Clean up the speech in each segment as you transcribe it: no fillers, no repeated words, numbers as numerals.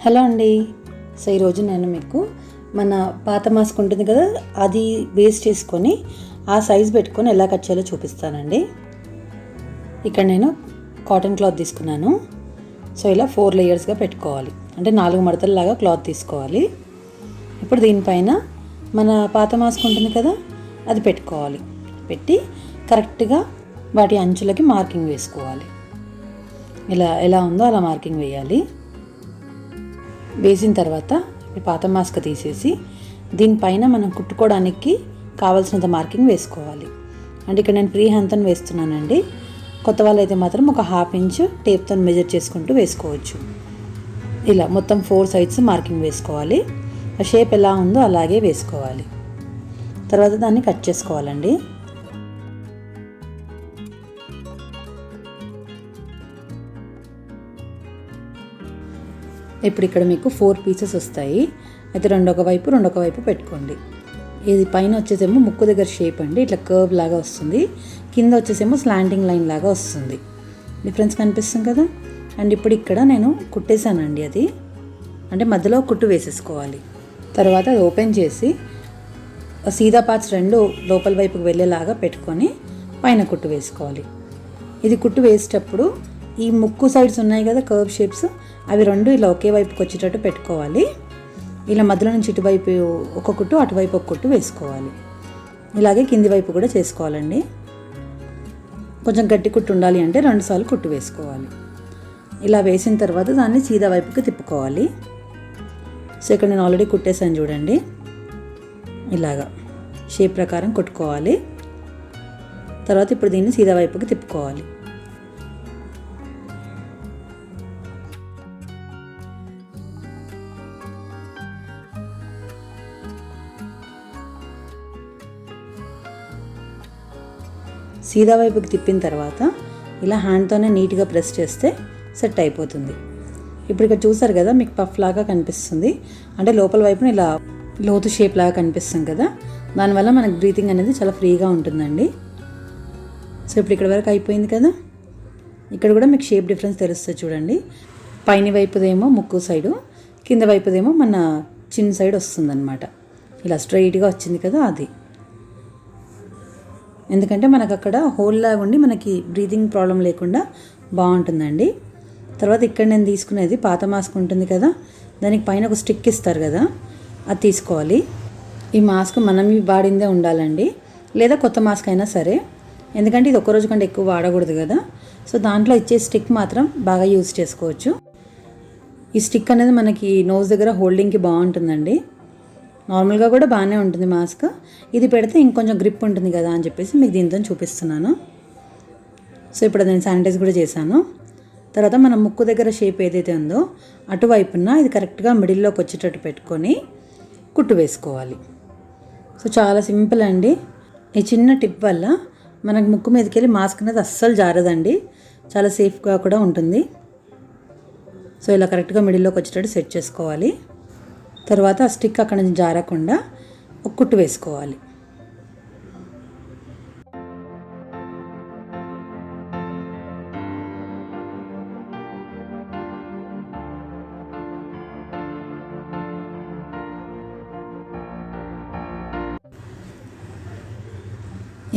Hello అండి. So ఈరోజు నేను మీకు మన పాత మాస్క్ ఉంటుంది కదా, అది బేస్ చేసుకొని ఆ సైజ్ పెట్టుకొని ఎలా కట్ చేయాలో చూపిస్తానండి. ఇక్కడ నేను కాటన్ క్లాత్ తీసుకున్నాను. సో ఇలా 4 లేయర్స్గా పెట్టుకోవాలి, అంటే 4 మడతల్లాగా క్లాత్ తీసుకోవాలి. ఇప్పుడు దీనిపైన మన పాత మాస్క్ ఉంటుంది కదా, అది పెట్టుకోవాలి. పెట్టి కరెక్ట్గా వాటి అంచులకి మార్కింగ్ వేసుకోవాలి. ఇలా ఎలా ఉందో అలా మార్కింగ్ వేయాలి. వేసిన తర్వాత ఈ పాత మాస్క్ తీసేసి దీనిపైన మనం కుట్టుకోవడానికి కావాల్సినంత మార్కింగ్ వేసుకోవాలి. అంటే ఇక్కడ నేను ఫ్రీ హ్యాండ్తో వేస్తున్నానండి. కొత్త వాళ్ళు అయితే మాత్రం ఒక 1/2 ఇంచ్ టేప్తో మెజర్ చేసుకుంటూ వేసుకోవచ్చు. ఇలా మొత్తం 4 సైడ్స్ మార్కింగ్ వేసుకోవాలి. ఆ షేప్ ఎలా ఉందో అలాగే వేసుకోవాలి. తర్వాత దాన్ని కట్ చేసుకోవాలండి. ఇప్పుడు ఇక్కడ మీకు 4 పీసెస్ వస్తాయి. అయితే రెండొక వైపు పెట్టుకోండి. ఇది పైన వచ్చేసేమో ముక్కు దగ్గర షేప్ అండి, ఇట్లా కర్వ్ లాగా వస్తుంది. కింద వచ్చేసేమో స్లాంటింగ్ లైన్ లాగా వస్తుంది. డిఫరెన్స్ కనిపిస్తుంది కదా. అండ్ ఇప్పుడు ఇక్కడ నేను కుట్టేశానండి. అది అంటే మధ్యలో కుట్టు వేసేసుకోవాలి. తర్వాత అది ఓపెన్ చేసి సీదా పార్ట్స్ 2 లోపల వైపుకి వెళ్ళేలాగా పెట్టుకొని పైన కుట్టు వేసుకోవాలి. ఇది కుట్టు వేసేటప్పుడు ఈ ముక్కు సైడ్స్ ఉన్నాయి కదా కర్వ్ షేప్స్, అవి 2 ఇలా ఒకే వైపుకి వచ్చేటట్టు పెట్టుకోవాలి. ఇలా మధ్యలో నుంచి ఇటువైపు ఒక కుట్టు, అటువైపు ఒక కుట్టు వేసుకోవాలి. ఇలాగే కింది వైపు కూడా చేసుకోవాలండి. కొంచెం గట్టి కుట్టు ఉండాలి అంటే 2 సార్లు కుట్టు వేసుకోవాలి. ఇలా వేసిన తర్వాత దాన్ని సీదా వైపుకి తిప్పుకోవాలి. సో ఇక్కడ నేను ఆల్రెడీ కుట్టేసాను చూడండి. ఇలాగా షేప్ ప్రకారం కుట్టుకోవాలి. తర్వాత ఇప్పుడు దీన్ని సీదా వైపుకి తిప్పుకోవాలి. సీదా వైపుకి తిప్పిన తర్వాత ఇలా హ్యాండ్తోనే నీట్గా ప్రెస్ చేస్తే సెట్ అయిపోతుంది. ఇప్పుడు ఇక్కడ చూసారు కదా, మీకు పఫ్ లాగా కనిపిస్తుంది. అంటే లోపల వైపున ఇలా లోతు షేప్ లాగా కనిపిస్తుంది కదా, దానివల్ల మనకు బ్రీతింగ్ అనేది చాలా ఫ్రీగా ఉంటుందండి. సో ఇప్పుడు ఇక్కడ వరకు అయిపోయింది కదా. ఇక్కడ కూడా మీకు షేప్ డిఫరెన్స్ తెలుస్తుంది చూడండి. పైన వైపుదేమో ముక్కు సైడు, కింద వైపుదేమో మన చిన్ సైడ్ వస్తుందన్నమాట. ఇలా స్ట్రైట్గా వచ్చింది కదా అది. ఎందుకంటే మనకు అక్కడ హోల్ లాగా ఉండి మనకి బ్రీతింగ్ ప్రాబ్లం లేకుండా బాగుంటుందండి. తర్వాత ఇక్కడ నేను తీసుకునేది పాత మాస్క్ ఉంటుంది కదా, దానికి పైన ఒక స్టిక్ ఇస్తారు కదా, అది తీసుకోవాలి. ఈ మాస్క్ మనం వాడిందే ఉండాలండి, లేదా కొత్త మాస్క్ అయినా సరే. ఎందుకంటే ఇది ఒక్కరోజు కంటే ఎక్కువ వాడకూడదు కదా. సో దాంట్లో ఇచ్చే స్టిక్ మాత్రం బాగా యూజ్ చేసుకోవచ్చు. ఈ స్టిక్ అనేది మనకి నోస్ దగ్గర హోల్డింగ్కి బాగుంటుందండి. నార్మల్గా కూడా బాగానే ఉంటుంది మాస్క్. ఇది పెడితే ఇంకొంచెం గ్రిప్ ఉంటుంది కదా అని చెప్పేసి మీకు దీంతో చూపిస్తున్నాను. సో ఇప్పుడు నేను శానిటైజ్ కూడా చేశాను. తర్వాత మన ముక్కు దగ్గర షేప్ ఏదైతే ఉందో అటువైపున ఇది కరెక్ట్గా మిడిల్లోకి వచ్చేటట్టు పెట్టుకొని కుట్టు వేసుకోవాలి. సో చాలా సింపుల్ అండి. ఈ చిన్న టిప్ వల్ల మనకు ముక్కు మీదకి వెళ్ళి మాస్క్ అనేది అస్సలు జారదండి, చాలా సేఫ్గా కూడా ఉంటుంది. సో ఇలా కరెక్ట్గా మిడిల్లోకి వచ్చేటట్టు సెట్ చేసుకోవాలి. తర్వాత ఆ స్టిక్ అక్కడ నుంచి జారకుండా ఒక కుట్టు వేసుకోవాలి.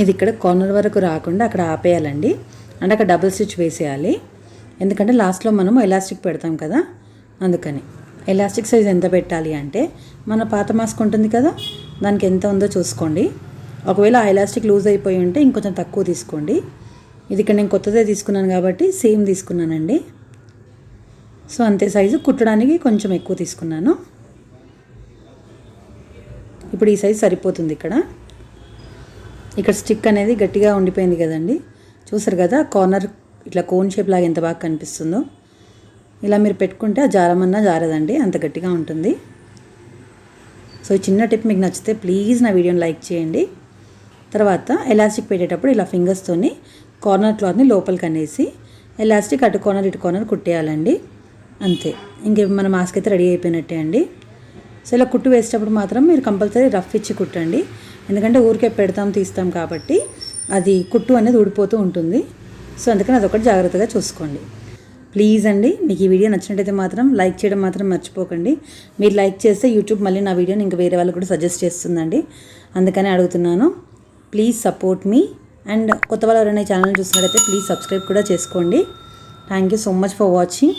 ఇది ఇక్కడ కార్నర్ వరకు రాకుండా అక్కడ ఆపేయాలండి. అంటే అక్కడ డబుల్ స్టిచ్ వేసేయాలి. ఎందుకంటే లాస్ట్లో మనము ఎలాస్టిక్ పెడతాం కదా, అందుకని. ఎలాస్టిక్ సైజ్ ఎంత పెట్టాలి అంటే మన పాత మాస్క్ ఉంటుంది కదా, దానికి ఎంత ఉందో చూసుకోండి. ఒకవేళ ఆ ఎలాస్టిక్ లూజ్ అయిపోయి ఉంటే ఇంకొంచెం తక్కువ తీసుకోండి. ఇది ఇక్కడ నేను కొత్తదే తీసుకున్నాను కాబట్టి సేమ్ తీసుకున్నానండి. సో అంతే సైజు, కుట్టడానికి కొంచెం ఎక్కువ తీసుకున్నాను. ఇప్పుడు ఈ సైజు సరిపోతుంది. ఇక్కడ స్టిక్ అనేది గట్టిగా ఉండిపోయింది కదండి, చూసారు కదా. కార్నర్ ఇట్లా కోన్ షేప్ లాగా ఎంత బాగా కనిపిస్తుందో. ఇలా మీరు పెట్టుకుంటే ఆ జారమన్నా జారదండి, అంత గట్టిగా ఉంటుంది. సో ఈ చిన్న టిప్ మీకు నచ్చితే ప్లీజ్ నా వీడియోని లైక్ చేయండి. తర్వాత ఎలాస్టిక్ పెట్టేటప్పుడు ఇలా ఫింగర్స్తోని కార్నర్ క్లాత్ని లోపలికి అనేసి ఎలాస్టిక్ అటు కార్నర్ ఇటు కార్నర్ కుట్టేయాలండి. అంతే, ఇంక మన మాస్క్ అయితే రెడీ అయిపోయినట్టే అండి. సో ఇలా కుట్టు వేసేటప్పుడు మాత్రం మీరు కంపల్సరీ రఫ్ ఇచ్చి కుట్టండి. ఎందుకంటే ఊరికే పెడతాం తీస్తాం కాబట్టి అది కుట్టు అనేది ఊడిపోతూ ఉంటుంది. సో అందుకని అదొకటి జాగ్రత్తగా చూసుకోండి. ప్లీజ్ అండి, మీకు ఈ వీడియో నచ్చినట్టయితే మాత్రం లైక్ చేయడం మాత్రం మర్చిపోకండి. మీరు లైక్ చేస్తే యూట్యూబ్ మళ్ళీ నా వీడియోని ఇంకా వేరే వాళ్ళకి కూడా సజెస్ట్ చేస్తుందండి. అందుకనే అడుగుతున్నాను. Please support me. అండ్ కొత్త వాళ్ళు ఎవరైనా ఛానల్ చూసినట్టయితే ప్లీజ్ సబ్స్క్రైబ్ కూడా చేసుకోండి. Thank you so much for watching.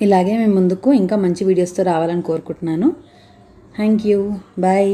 ఇలాగే మేము ముందుకు ఇంకా మంచి వీడియోస్తో రావాలని కోరుకుంటున్నాను. Thank you. బాయ్.